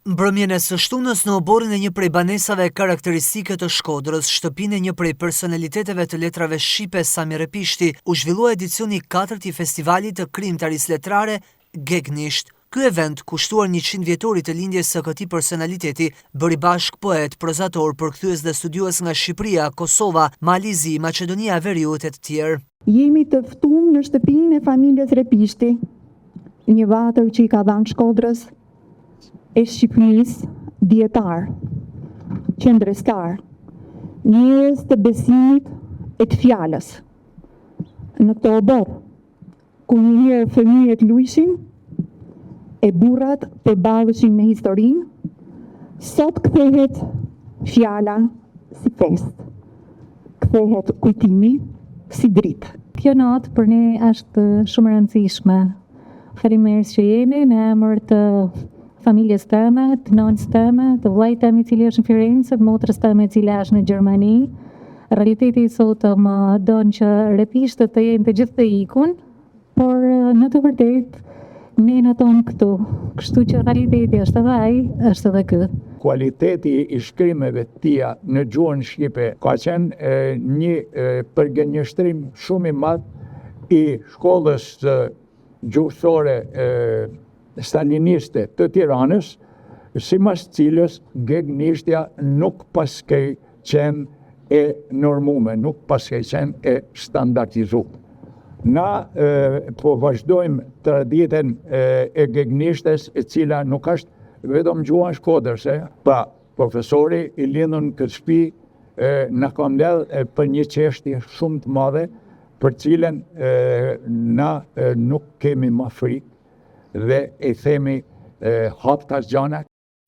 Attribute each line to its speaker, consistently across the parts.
Speaker 1: Mbrëmjen e së shtunës në oborin e një prej banesave karakteristike të Shkodrës, shtëpinë e një prej personaliteteve të letrave shqipe Sami Repishti, u zhvillua edicioni 4 i festivalit të krijimtarisë letrare Gegnisht. Ky event, kushtuar 100 vjetorit të lindjes së këtij personaliteti, bëri bashk poet, prozator, përkthyes dhe studiues nga Shqipëria, Kosova, Malizi, Maqedonia e Veriut e të tjerë.
Speaker 2: Jemi të ftuar në shtëpinë e familjes Repishti, një vatër që i ka dhënë Shkodrës e Shqipërisë, dietar, qendrestar, njerëz të besimit e të fjalës. Në këtë obor, ku njëherë fëmijët luajshin e burrat përballeshin me historinë, sot kthehet fjala si festë, kthehet kujtimi si dritë.
Speaker 3: Kjo natë për ne është shumë e rëndësishme. Faleminderit që jeni në emër të familjes tëme, të nënës tëme, të vllajt tëmë i cili është në Firenze, motrës tëme e cila është në Gjermani. Realiteti sot më don që Repishtët të jenë të gjithë të ikun, por në të vërtetë ne në tonë këtu. Kështu që realiteti është edhe ai, është edhe ky.
Speaker 4: Kualiteti i shkrimeve të tia në gjuhën shqipe ka qenë një përgënjeshtrim shumë i madh i shkollës gjuhësore staliniste të Tiranës, sipas cilës Gegnishtja nuk paskej qenë e normume, nuk paskej qenë e standardizuar. Na po vazhdojmë traditën e Gegnishtës, e cila nuk është vetëm gjuha e Shkodrës. Pa, profesori i lindën këtë shtëpi na ka mbledh për një çështje shumë të madhe, për cilën na nuk kemi më frikë dhe e themi haptas gjana.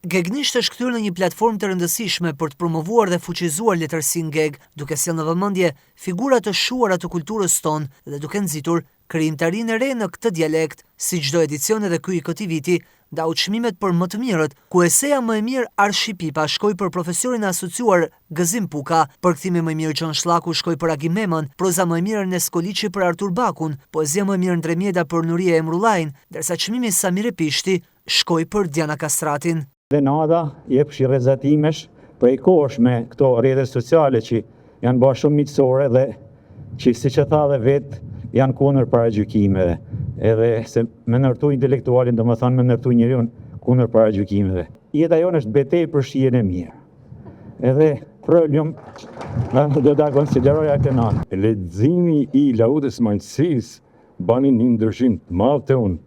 Speaker 1: Gegnisht është kthyer në një platformë të rëndësishme për të promovuar dhe fuqizuar letërsinë geg, duke sjellë në vëmendje figura të shuara të kulturës tonë dhe duke nxitur krijimtarinë e re në këtë dialekt. Si çdo edicion edhe ky i këtij viti, ndau çmimet për më të mirët, ku eseja më e mirë Arshipipa shkoi për profesorin e asociuar Gëzim Puka, përkthimi më i mirë Gjon Shllaku shkoi për Agim Memën, proza më e mirë Ernesto Koliçi për Artur Bakun, poezia më e mirë Ndremjeda për Nuria Emrullajn, ndërsa çmimi Sami Repishti shkoi për Diana Kastratin.
Speaker 5: Dhe nada jep shirezatimesh për i kosh me këto rrjetet sociale që janë bërë shumë miqësore dhe që siç e tha dhe vetë janë kundër paragjykimeve. Edhe se me ndërtu intelektualin, domethënë me ndërtu njeriun kundër paragjykimeve. Jeta jonë është betejë për shijen e mirë. Edhe problem do ta konsideroja këtë natë.
Speaker 6: Leximi i Laudës Malësisë bani një ndryshim të madh te unë.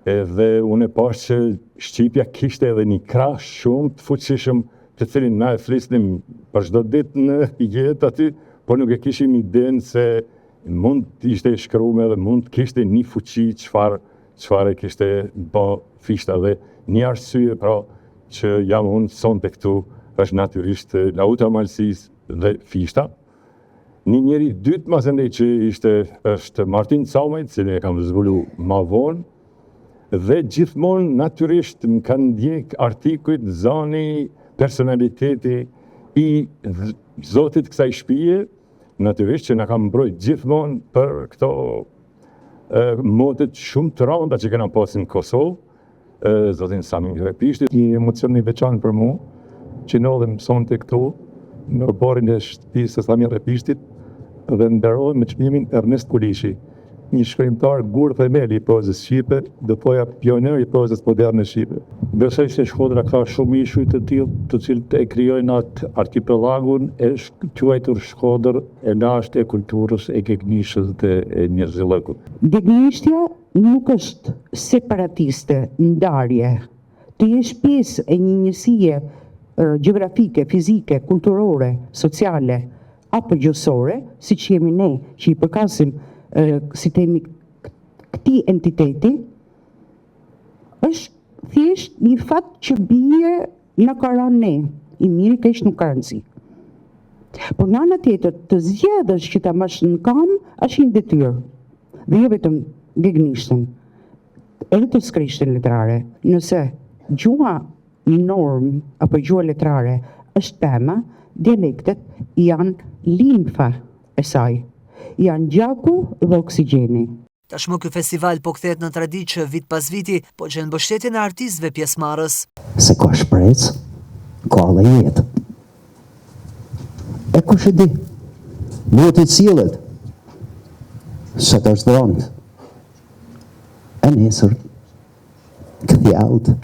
Speaker 6: Edhe unë e pash që Shqipja kishte edhe një krah shumë të fuqishëm, të cilin na e flisnim për çdo ditë në jetë aty, por nuk e kishim idenë se mund të ishte shkruar dhe mund të kishte një fuqi çfarë kishte bë Fishta, dhe një arsye pra që jam unë sonte këtu është natyrisht Lauda Malësisë dhe Fishta. Një njeri dytë mas ndej që është Martin Caumaj, cilin e kam zbuluar më vonë, dhe gjithmonë natyrisht më kanë ndjek artikujt, zani, personaliteti i zotit kësaj shtëpie, natyrisht që na ka mbrojt gjithmonë për këto modet shumë të rënda që kena pasur në Kosovë, zotin Sami Repishti.
Speaker 7: Një emocion i veçantë për mua, që ndodhem sonte këtu në oborin e shtëpisë së Sami Repishtit dhe nderohem me çmimin Ernest Koliçi, një shkrimtar gur themeli i prozës shqipe, do thoja pioner i prozës moderne shqipe.
Speaker 5: Besoj se Shkodra ka shumë ishuj të tillë, të cilët e krijojnë atë arkipelagun e quajtur Shkodër e lashtë e kulturës e Gegnishtës dhe e njerëzillëkut.
Speaker 2: Gegnishtja nuk është separatiste, ndarje. Të jesh pjesë e një njësie gjeografike, fizike, kulturore, sociale apo gjuhësore, siç jemi ne që i përkasim si temi këtij entiteti, është thjesht një fat që bie në karan ne, i mirë keq nuk ka rëndësi. Por në anën tjetër të zgjedhësh që ta marrësh në kam është një detyrë. Dhe jo vetëm Gegnishtën, edhe të skrishtin letrare. Nëse gjuha norm apo gjuha letrare është tema, dialektet janë limfa e saj. Janë gjaku dhe oksigjeni.
Speaker 1: Tashmë ky festival po kthehet në traditë që vit pas viti po gjen mbështetjen e artistëve pjesëmarrës.
Speaker 8: Se ka shpresë, ka dhe jetë. E kush e di, duhet i cilët, se të është dhënë, e nesër, këthjallët,